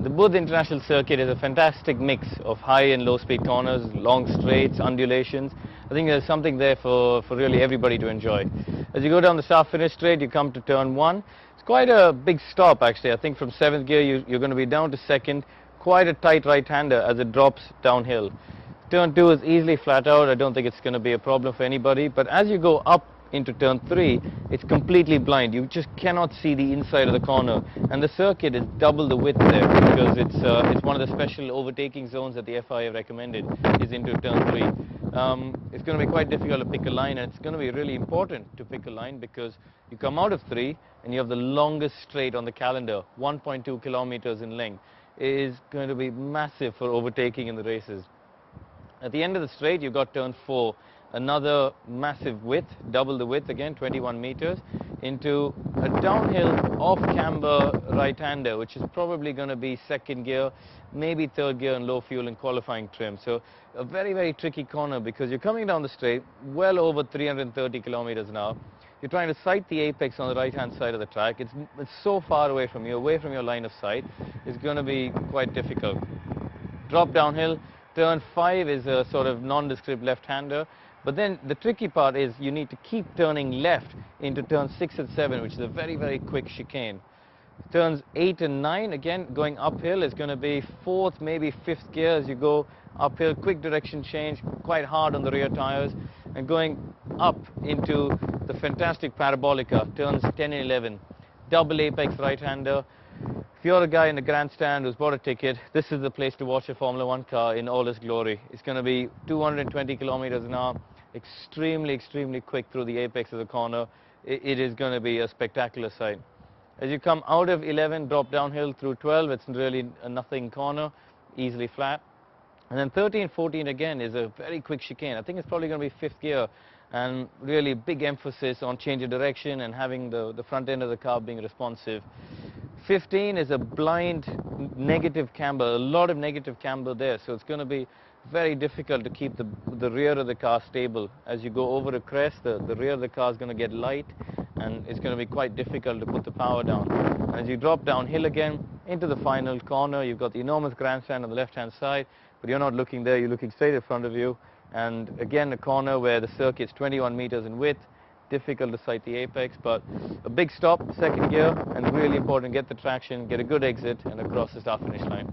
The Buddh International Circuit is a fantastic mix of high and low speed corners, long straights, undulations. I think there's something there for really everybody to enjoy. As you go down the start finish straight, you come to turn 1. It's quite a big stop actually. I think from 7th gear you're going to be down to 2nd. Quite a tight right-hander as it drops downhill. Turn 2 is easily flat out. I don't think it's going to be a problem for anybody. But as you go up into turn 3, it's completely blind. You just cannot see the inside of the corner, and the circuit is double the width there because it's one of the special overtaking zones that the FIA have recommended is into turn 3. It's going to be quite difficult to pick a line, and it's going to be really important to pick a line because you come out of 3 and you have the longest straight on the calendar, 1.2 kilometers in length. It is going to be massive for overtaking in the races. At the end of the straight, you've got turn 4, another massive width, double the width again, 21 meters, into a downhill off-camber right-hander, which is probably going to be 2nd gear, maybe 3rd gear and low fuel and qualifying trim. So a very, very tricky corner because you're coming down the straight well over 330 kilometers an hour. You're trying to sight the apex on the right-hand side of the track. It's so far away from you, away from your line of sight. It's going to be quite difficult. Drop downhill. Turn 5 is a sort of nondescript left-hander, but then the tricky part is you need to keep turning left into turn 6 and 7, which is a very, very quick chicane. Turns 8 and 9, again, going uphill is going to be 4th, maybe 5th gear as you go uphill, quick direction change, quite hard on the rear tires, and going up into the fantastic parabolica, turns 10 and 11, double apex right-hander. If you're a guy in the grandstand who's bought a ticket, this is the place to watch a Formula 1 car in all its glory. It's going to be 220 kilometers an hour, extremely, extremely quick through the apex of the corner. It is going to be a spectacular sight. As you come out of 11, drop downhill through 12, it's really a nothing corner, easily flat. And then 13, 14 again is a very quick chicane. I think it's probably going to be 5th gear, and really big emphasis on change of direction and having the front end of the car being responsive. 15 is a blind negative camber, a lot of negative camber there, so it's going to be very difficult to keep the rear of the car stable. As you go over a crest, the rear of the car is going to get light, and it's going to be quite difficult to put the power down. And as you drop downhill again into the final corner, you've got the enormous grandstand on the left-hand side, but you're not looking there, you're looking straight in front of you. And again, a corner where the circuit's 21 meters in width, difficult to sight the apex, but a big stop, 2nd gear, and really important, get the traction, get a good exit, and across the start-finish line.